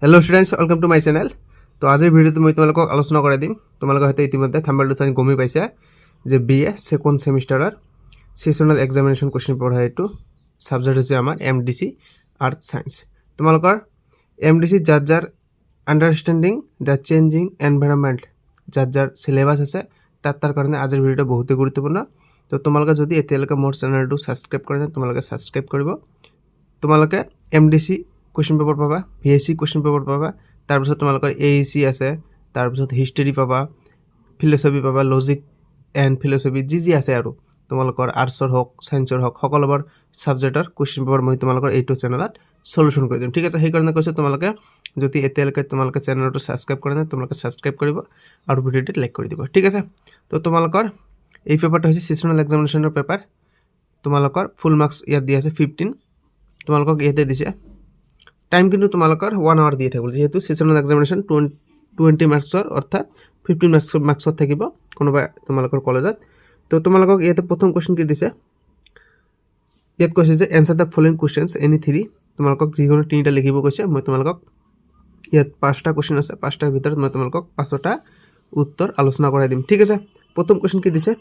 Hello students welcome to my channel. तो आज video मैं तुम आलोचना कर दी तुम्हारे हयतो इतिमध्ये थाम्बनेलটো चाই गमी पाइছে যে BA सेकेंड सेमिस्टारर सेसनल एग्जामिनेशन क्वेश्चन पेपर है। एटू सब्जेक्ट होছে আমার MDC आर्ट साइंस। তোমালোকৰ MDC যাৰ আন্ডাৰস্ট্যান্ডিং দ্য চেঞ্জিং এনভায়ৰনমেন্ট যাৰ সিলেবাস আছে তাৰ কাৰণে আজেৰ ভিডিওটা বহুতেই গুৰুত্বপূৰ্ণ। তো তোমালোকে যদি এতিয়ালৈকে মোৰ চেনেলটো সাবস্ক্ৰাইব কৰা নাই তোমালোকে সাবস্ক্ৰাইব কৰিব। তোমালোকে MDC क्वेश्चन पेपर पाबा, VAC क्वेश्चन पेपर पाबा, तारपिছত তোমালোকৰ AEC আছে, तारपिছত हिस्ट्री पाबा, फिलसफी पाबा, लजिक एंड फिलसफी जी আছে আৰু তোমালোকৰ আৰ্টছৰ হওক সায়েন্সৰ হওক সকলোবৰ সাবজেক্টৰ क्वेश्चन पेपर মই তোমালোকৰ এইটো চেনেলত সলিউশন কৰি দিম। ঠিক আছে, সেইকাৰণে কৈছো তোমালোকে যদি এতিয়ালৈকে তোমালোকে চেনেলটো সাবস্ক্ৰাইব কৰা নাই তোমালোকে সাবস্ক্ৰাইব কৰিব আৰু ভিডিওটো লাইক কৰি দিব। ঠিক আছে, তো তোমালোকৰ এই পেপাৰটো হৈছে সেশনাল এক্সামিনেশনৰ পেপাৰ। তোমালোকৰ ফুল মার্কস ইয়াত দিয়া আছে 15। তোমালোকক ইয়াতে দিছে टाइम किन्तु तुम्हारे 1 आवर दिए थकिल जेहेतु सेसनल एग्जामिनेशन 20 मार्क्सर अर्थात 15 मार्क्सर थकिब कोनोबा तुम्हारे कलेजत। तो तुम्हारे इते प्रथम क्वेश्चन कि दिसे इतना कैसे जे answer the following questions any 3 तुम्हारे जिको 3टा लिखिब कैसे मैं तुम्हारे इतना 5टा क्वेश्चन आछे 5टार भितर मैं तुम्हारे 5टा उत्तर आलोचना कराई दिम। ठीक है, प्रथम क्वेश्चन कि दिसे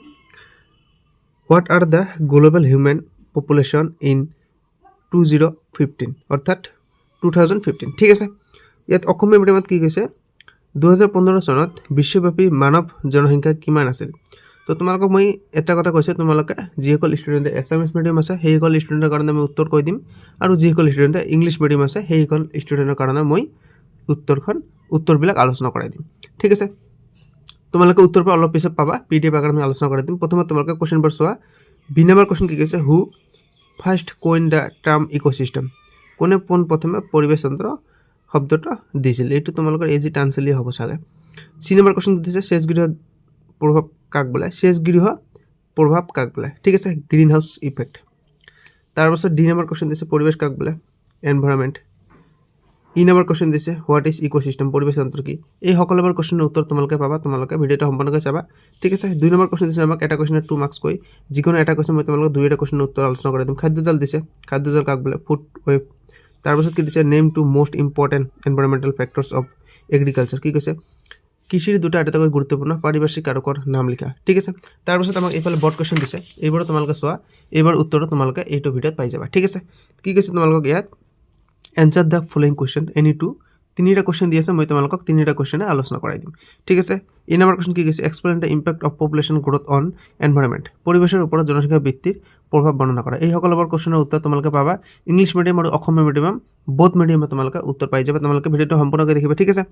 what are the global human population in 2015 अर्थात 2015। ठीक है, इतना अসমীয়া মিডিয়ামত কি কৈছে 2015 চনত বিশ্বব্যাপী মানৱ জনসংখ্যা কিমান আছিল। তো তোমালোকক মই এটা কথা কৈছে তোমালোকে যিসকল ষ্টুডেণ্টে এছামিছ মিডিয়াম আছে সেইসকল ষ্টুডেণ্টৰ কাৰণে মই উত্তৰ কৈ দিম আৰু যিসকল ষ্টুডেণ্টে ইংলিছ মিডিয়াম আছে সেইসকল ষ্টুডেণ্টৰ কাৰণে মই উত্তৰবিলাক আলোচনা কৰাই দিম। ঠিক আছে, তোমালোকে উত্তৰ পৰা অলপ পিছত পাবা PDF আকাৰে মই আলোচনা কৰাই দিম। প্ৰথমে তোমালোকে কোৱেশ্চনবোৰ চোৱা। বি নম্বৰ কোৱেশ্চন কি কৈছে who first coined the term ecosystem কোনে প্ৰথমে পৰিবেশ তন্ত্ৰ শব্দটা দিছিল এইটো তোমালোকৰ এজি টানসেলি হ'ব চাগে। সি নম্বৰ কোৱেশ্চন দিছে শেষ গৃহ প্ৰভাৱ কাক বোলায়, শেষ গৃহ প্ৰভাৱ কাক বোলায়। ঠিক আছে, গ্ৰীণ হাউস ইফেক্ট। তাৰপিছত ডি নম্বৰ কোৱেশ্চন দিছে পৰিবেশ কাক বোলায়, এনভায়ৰনমেন্ট। ই নম্বৰ কোৱেশ্চন দিছে হোৱাট ইজ ইকোসিস্টেম পৰিবেশ তন্ত্ৰ কি। এই সকলোবোৰ কোৱেশ্চনৰ উত্তৰ তোমালোকে পাবা, তোমালোকে ভিডিওটো সম্পূৰ্ণকৈ চাবা। ঠিক আছে, 2 নম্বৰ কোৱেশ্চন দিছে আমাক এটা কোৱেশ্চনৰ 2 মাৰ্কস কৈ যিকোনো এটা কোৱেশ্চন মই তোমালোকক 2টা কোৱেশ্চনৰ উত্তৰ আলোচনা কৰি দিম। খাদ্যজাল দিছে, খাদ্যজাল কাক বোলায়, ফুড ওয়েব। তাৰপিছত কি দিছে name to most important environmental factors of agriculture কি কৈছে কৃষিৰ দুটা আটাইতকৈ গুৰুত্বপূৰ্ণ পাৰিপাৰ্শ্বিক কাৰকৰ নাম লিখা। ঠিক আছে, তাৰপিছত আমাক এইফালে বৰ্ড কুৱেশ্যন দিছে এইবোৰ তোমালোকে চোৱা, এইবাৰ উত্তৰটো তোমালোকে এইটো ভিডিঅ'ত পাই যাবা। ঠিক আছে, কি কৈছে তোমালোকক ইয়াত answer the following question any two 3টা কুৱেশ্যন দি আছে মই তোমালোকক 3টা কুৱেশ্যনে আলোচনা কৰাই দিম। ঠিক আছে, এই নম্বৰ কুৱেশ্যন কি কৈছে explain the impact of population growth on environment পৰিৱেশৰ ওপৰত জনসংখ্যা বৃদ্ধিৰ প্ৰভাৱ বৰ্ণনা কৰা। এই সকলোবোৰ কুৱেশ্যনৰ উত্তৰ তোমালোকে পাবা ইংলিছ মিডিয়াম আৰু অসমীয়া মিডিয়াম বোথ মিডিয়ামে তোমালোকে উত্তৰ পাই যাবা। তোমালোকে ভিডিঅ'টো সম্পূৰ্ণকৈ দেখিবা। ঠিক আছে,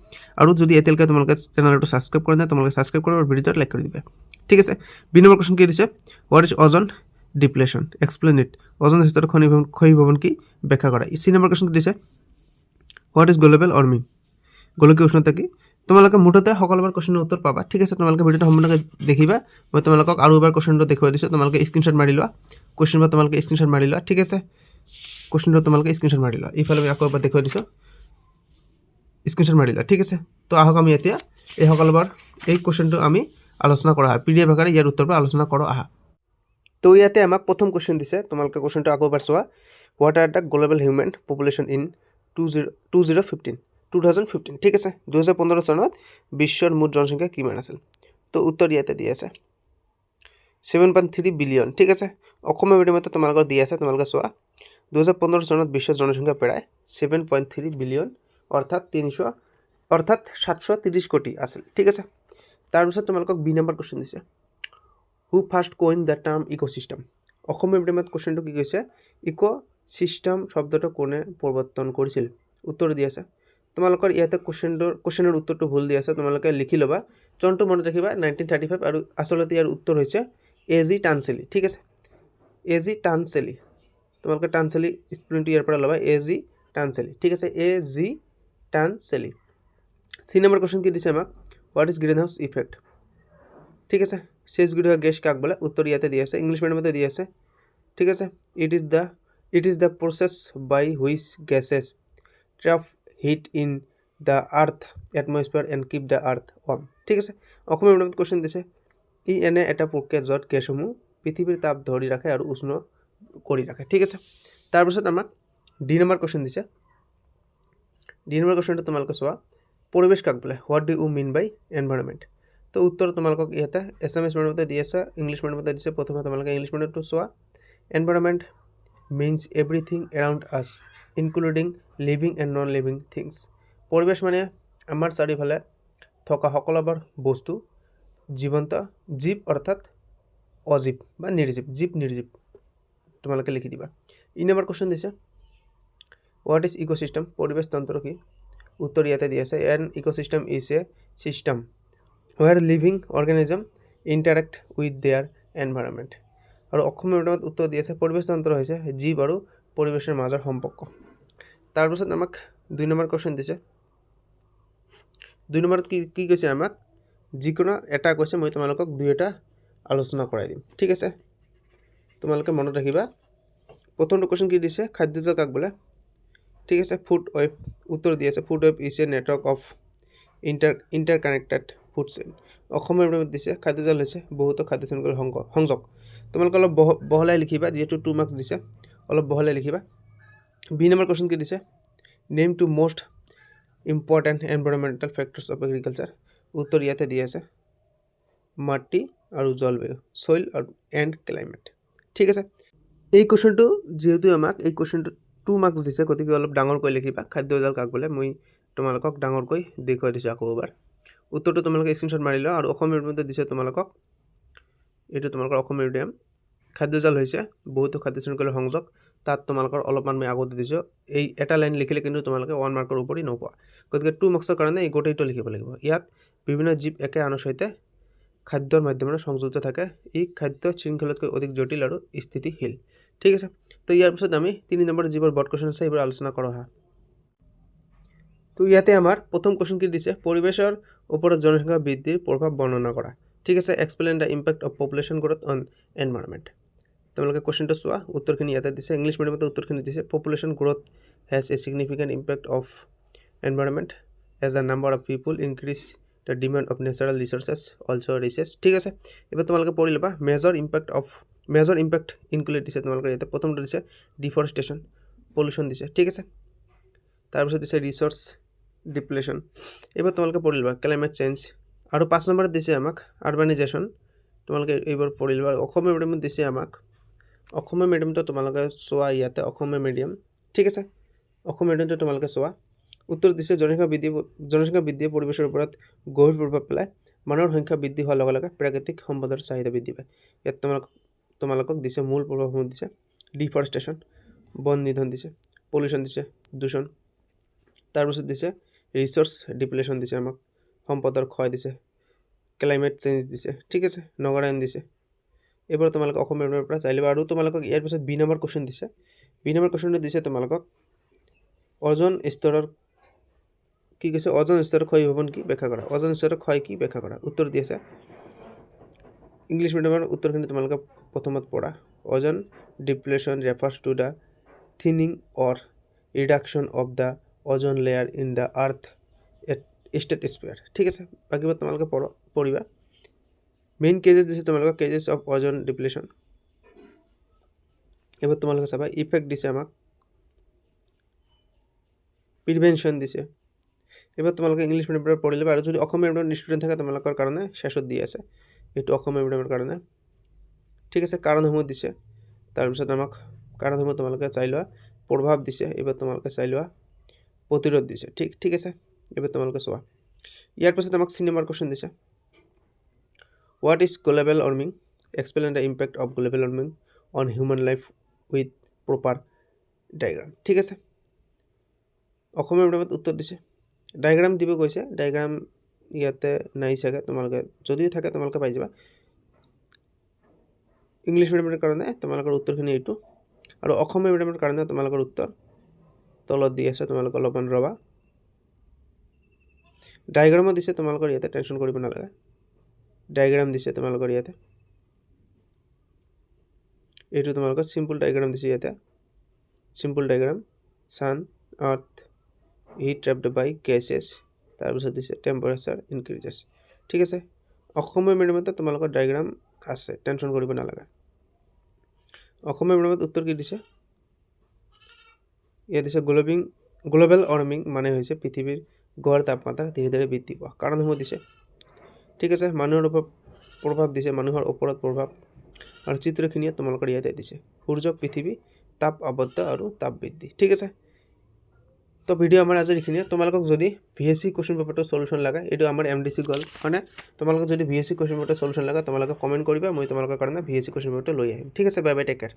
আৰু যদি এতিয়ালৈকে তোমালোকে চেনেলটো সাবস্ক্ৰাইব কৰা নাই তোমালোকে সাবস্ক্ৰাইব কৰি ভিডিঅ'টো লাইক কৰি দিবা। ঠিক আছে, বি নম্বৰ কুৱেশ্যন কি দিছে হোৱাট ইজ ওজন ডিপ্লেশ্যন এক্সপ্লেইন ইট ওজন স্তৰৰ ক্ষয়ীভৱন কি ব্যাখ্যা কৰা। সি নম্বৰ কুৱেশ্যন কি দিছে হোৱাট ইজ গ্লোবেল ওয়াৰ্মিং গোলকীয় উষ্ণতা কি। তোমালোকে মুঠতে সকলোবোৰ কুৱেশ্যনৰ উত্তৰ পাবা। ঠিক আছে, তোমালোকে ভিডিঅ'টো সম্পূৰ্ণকৈ দেখিবা। মই তোমালোকক আৰু এবাৰ কুৱেশ্যনটো দেখুৱাই দিছোঁ, তোমালোকে স্ক্ৰীনশ্বট মাৰি লোৱা। কুৱেশ্যনবোৰ তোমালোকে স্ক্ৰীনশ্বট মাৰি লোৱা। ঠিক আছে, কুৱেশ্যনটো তোমালোকে স্ক্ৰীনশ্বট মাৰি লোৱা। এইফালে আমি আকৌ এবাৰ দেখুৱাই দিছোঁ, স্ক্ৰীনশ্বট মাৰি লোৱা। ঠিক আছে, তো আহক আমি এতিয়া এই সকলোবোৰ এই কুৱেশ্যনটো আমি আলোচনা কৰা হয় PDF আকাৰে ইয়াৰ উত্তৰবোৰ আলোচনা কৰোঁ আহা। তো ইয়াতে আমাক প্ৰথম কুৱেশ্যন দিছে, তোমালোকে কুৱেশ্যনটো আকৌ এবাৰ চোৱা। What are the global human population in 2015। ঠিক আছে, 2015 চনত বিশ্বৰ মুঠ জনসংখ্যা কিমান আছিল। তো উত্তৰ ইয়াতে দি আছে 7.3 বিলিয়ন। ঠিক আছে, অসমীয়া মিডিয়ামতে তোমালোকৰ দি আছে, তোমালোকে চোৱা 2015 চনত বিশ্বৰ জনসংখ্যা প্ৰায় 7.3 বিলিয়ন অৰ্থাৎ 730 কোটি আছিল। ঠিক আছে, তাৰপিছত তোমালোকক বি নম্বৰ কুৱেশ্যন দিছে who first coined the term ecosystem. অসমীয়া মিডিয়ামত কুৱেশ্যনটো কি কৈছে ইকোসিস্টেম শব্দটো কোনে প্ৰৱৰ্তন কৰিছিল। উত্তৰ দি আছে তোমালোকৰ ইয়াতে কুৱেশ্যনৰ উত্তৰটো ভুল দি আছে, তোমালোকে লিখি ল'বা। চনটো মনত ৰাখিবা 1935 আৰু আচলতে ইয়াৰ উত্তৰ হৈছে এজি টানসেলি। ঠিক আছে, এজি টানসেলি তোমালোকে টানসেলি স্পেলিংটো ইয়াৰ পৰা ল'বা এজি টানসেলি। ঠিক আছে, এজি টানসেলি। সি নম্বৰ কুৱেশ্যন কি দিছে আমাক what is green house effect. ঠিক আছে, শেষ গৃহ গেছ কাক বোলে। উত্তৰ ইয়াতে দি আছে, ইংলিছ মিডিয়ামতে দি আছে। ঠিক আছে, it is the process by which gases trap heat in the earth atmosphere and keep the earth warm. ঠিক আছে, অসমীয়া মিডিয়ামত কুৱেশ্যন দিছে ই এনে এটা প্ৰক্ৰিয়া য'ত গেছসমূহ পৃথিৱীৰ তাপ ধৰি ৰাখে আৰু উষ্ণ কৰি ৰাখে। ঠিক আছে, তাৰপিছত আমাক ডি নম্বৰ কুৱেশ্যন দিছে ডি নম্বৰ কুৱেশ্যনটো তোমালোকে চোৱা পৰিৱেশ কাক বোলে what do you mean by environment তো উত্তৰ তোমালোকক ইয়াতে এছামিছ মিডিয়ামতে দি আছে ইংলিছ মিডিয়ামতে দিছে প্ৰথমে তোমালোকে ইংলিছ মিডিয়ামটো চোৱা এনভাইৰনমেণ্ট মিনছ এভৰিথিং এৰাউণ্ড আছ including living and non living things পৰিৱেশ মানে আমাৰ চাৰিওফালে থকা সকলোবোৰ বস্তু জীৱন্ত জীৱ অৰ্থাৎ অজীৱ বা নিৰ্জীৱ জীৱ নিৰ্জীৱ তোমালোকে লিখি দিবা ই নম্বৰ কুৱেশ্যন দিছে হোৱাট ইজ ইক'চিষ্টেম পৰিৱেশ তন্ত্ৰ কি উত্তৰ ইয়াতে দি আছে an ecosystem is a system where living organism interact with their environment আৰু অসমীয়া মিডিয়ামত উত্তৰ দি আছে পৰিৱেশ তন্ত্ৰ হৈছে জীৱ আৰু পৰিৱেশৰ মাজৰ সম্পৰ্ক তাৰপিছত আমাক 2 নম্বৰ কুৱেশ্যন দিছে 2 নম্বৰত কি কৈছে আমাক যিকোনো এটা কৈছে মই তোমালোকক দুইটা আলোচনা কৰাই দিম ঠিক আছে তোমালোকে মনত ৰাখিবা প্ৰথমটো কুৱেশ্যন কি দিছে খাদ্যজাল কাক বোলে ঠিক আছে ফুড ৱেব উত্তৰ দি আছে food web is a network of interconnected food chain Asomiya মিডিয়ামত দিছে খাদ্যজাল হৈছে বহুতো খাদ্য শৃংখলৰ সংযোগ তোমালোকে অলপ বহলাই লিখিবা যিহেতু 2 মাৰ্কছ দিছে অলপ বহলাই লিখিবা বি নম্বৰ কুৱেশ্যন কি দিছে name to most important environmental factors of agriculture উত্তৰ ইয়াতে দি আছে মাটি আৰু জলবায়ু সইল এণ্ড ক্লাইমেট ঠিক আছে এই কুৱেশ্যনটো যেহেতু আমাক এই কুৱেশ্যনটো 2 মাৰ্কছ দিছে গতিকে অলপ ডাঙৰকৈ লিখিবা খাদ্যজাল কাক বোলে মই তোমালোকক ডাঙৰকৈ দেখুৱাই দিছোঁ আকৌ এবাৰ উত্তৰটো তোমালোকে স্ক্ৰীনশ্বট মাৰি লোৱা আৰু অসমীয়া মিডিয়ামতে দিছে তোমালোকক এইটো তোমালোকৰ অসমীয়া মিডিয়াম খাদ্যজাল হৈছে বহুতো খাদ্য শৃংখলৰ সংযোগ তাত তোমালোকৰ অলপমান মই আগতে দিছোঁ এই এটা লাইন লিখিলে কিন্তু তোমালোকে 1 মাৰ্কৰ ওপৰি নোপোৱা গতিকে 2 মাৰ্কছৰ কাৰণে এই গোটেইটো লিখিব লাগিব ইয়াত বিভিন্ন জীৱ একে আনৰ সৈতে খাদ্যৰ মাধ্যমেৰে সংযুক্ত থাকে ই খাদ্য শৃংখলতকৈ অধিক জটিল আৰু স্থিতিশীল ঠিক আছে তো ইয়াৰ পিছত আমি 3 নম্বৰ যিবোৰ বৰ্ড কুৱেশ্যন আছে এইবোৰ আলোচনা কৰা হয় তো ইয়াতে আমাৰ প্ৰথম কুৱেশ্যন কি দিছে পৰিৱেশৰ ওপৰত জনসংখ্যা বৃদ্ধিৰ প্ৰভাৱ বৰ্ণনা কৰা ঠিক আছে explain the impact of population growth on environment তোমালোকে কুৱেশ্যনটো চোৱা উত্তৰখিনি ইয়াতে দিছে ইংলিছ মিডিয়ামতে উত্তৰখিনি দিছে population growth has a significant impact of environment as a number of people increase the demand of natural resources also' reaches ঠিক আছে এবাৰ তোমালোকে পঢ়ি ল'বা মেজৰ ইম্পেক্ট ইনক্লুড দিছে তোমালোকে ইয়াতে প্ৰথমটো দিছে ডিফৰেষ্টেশ্যন পলিউশ্যন দিছে ঠিক আছে তাৰপিছত দিছে ৰিচোৰ্চ ডিপ্লেশ্যন এবাৰ তোমালোকে পঢ়ি ল'বা ক্লাইমেট চেঞ্জ আৰু 5 নম্বৰত দিছে আমাক আৰ্বানাইজেশ্যন তোমালোকে এইবাৰ পঢ়ি ল'বা অসমীয়া মিডিয়ামত দিছে আমাক অসমীয়া মিডিয়ামটো তোমালোকে চোৱা ইয়াতে অসমীয়া মিডিয়াম ঠিক আছে অসমীয়া মিডিয়ামটো তোমালোকে চোৱা উত্তৰ দিছে জনসংখ্যা বৃদ্ধিয়ে পৰিৱেশৰ ওপৰত গভীৰ প্ৰভাৱ পেলায় মানুহৰ সংখ্যা বৃদ্ধি হোৱাৰ লগে লগে প্ৰাকৃতিক সম্পদৰ চাহিদা বৃদ্ধি পায় ইয়াত তোমালোকক দিছে মূল প্ৰভাৱসমূহ দিছে ডিফৰেষ্টেশ্যন বন নিধন দিছে পলিউশ্যন দিছে দূষণ তাৰপিছত দিছে ৰিচোৰ্চ ডিপ্লেশ্যন দিছে আমাক সম্পদৰ ক্ষয় দিছে ক্লাইমেট চেঞ্জ দিছে ঠিক আছে নগৰায়ন দিছে এইবোৰ তোমালোকে অসমীয়া মিডিয়ামৰ পৰা চাই ল'বা আৰু তোমালোকক ইয়াৰ পিছত বি নম্বৰ কুৱেশ্যন দিছে বি নম্বৰ কুৱেশ্যনটো দিছে তোমালোকক অজন স্তৰৰ কি কৈছে অজন স্তৰৰ ক্ষয় ভৱন কি ব্যাখ্যা কৰা অজন স্তৰৰ ক্ষয় কি ব্যাখ্যা কৰা উত্তৰ দি আছে ইংলিছ মিডিয়ামৰ উত্তৰখিনি তোমালোকে প্ৰথমত পঢ়া ozone depletion refers to the thinning or reduction of the ozone layer in the earth stratosphere ঠিক আছে বাকীবোৰ তোমালোকে পঢ়িবা মেইন কেজেছ দিছে তোমালোকক কেজেছ অফ অজন ডিপ্লেশ্যন এবার তোমালোকে চাবা ইফেক্ট দিছে আমাক প্ৰিভেনশ্যন দিছে এবাৰ তোমালোকে ইংলিছ মিডিয়ামৰ পঢ়ি ল'বা আৰু যদি অসমীয়া মিডিয়ামৰ ষ্টুডেণ্ট থাকে তোমালোকৰ কাৰণে শেষত দি আছে এইটো অসমীয়া মিডিয়ামৰ কাৰণে ঠিক আছে কাৰণসমূহ দিছে তাৰপিছত আমাক কাৰণসমূহ তোমালোকে চাই লোৱা প্ৰভাৱ দিছে এবাৰ তোমালোকে চাই লোৱা প্ৰতিৰোধ দিছে ঠিক আছে এবাৰ তোমালোকে চোৱা ইয়াৰ পিছত আমাক 3 নম্বৰ কুৱেশ্যন দিছে what is global warming explain the impact of global warming on human life with proper diagram ঠিক আছে অসমীয়া মিডিয়ামত উত্তৰ দিছে ডায়েগ্ৰাম দিব কৈছে ডায়েগ্ৰাম ইয়াতে নাই চাগে তোমালোকে যদিও থাকে তোমালোকে পাই যাবা ইংলিছ মিডিয়ামৰ কাৰণে তোমালোকৰ উত্তৰখিনি এইটো আৰু অসমীয়া মিডিয়ামৰ কাৰণে তোমালোকৰ উত্তৰ তলত দি আছে তোমালোকে অলপমান ৰবা ডায়েগ্ৰামত দিছে তোমালোকৰ ইয়াতে টেনশ্যন কৰিব নালাগে ডায়েগ্ৰাম দিছে তোমালোকৰ ইয়াতে এইটো তোমালোকৰ সিম্পল ডায়েগ্ৰাম দিছে ইয়াতে সিম্পল ডায়েগ্ৰাম সান আৰ্থ হিট ট্ৰেপড বাই গেছেছ তাৰপিছত দিছে টেম্পাৰেচাৰ ইনক্ৰিজেছ ঠিক আছে অসমীয়া মিডিয়ামতে তোমালোকৰ ডায়েগ্ৰাম আছে টেনশ্যন কৰিব নালাগে অসমীয়া মিডিয়ামত উত্তৰ কি দিছে ইয়াত দিছে গ্লোবেল ৱাৰ্মিং মানে হৈছে পৃথিৱীৰ গড় তাপমাত্ৰা ধীৰে ধীৰে বৃদ্ধি পোৱা কাৰণসমূহ দিছে ঠিক আছে মানুহৰ ওপৰত প্ৰভাৱ দিছে মানুহৰ ওপৰত প্ৰভাৱ আৰু চিত্ৰখিনিয়ে তোমালোকৰ ইয়াতে দিছে সূৰ্য পৃথিৱী তাপ আবদ্ধ আৰু তাপ বৃদ্ধি ঠিক আছে তো ভিডিঅ' আমাৰ আজিৰ এইখিনিয়ে তোমালোকক যদি VSC কুৱেশ্যন পেপাৰটো সলিউশ্যন লাগে এইটো আমাৰ MDC গ'ল মানে তোমালোকক যদি VSC কুৱেশ্যন পেপাৰটো সলিউশ্যন লাগে তোমালোকে কমেণ্ট কৰিবা মই তোমালোকৰ কাৰণে VSC কুৱেশ্যন পেপাৰটো লৈ আহিম ঠিক আছে বাই বাই টেক কেয়াৰ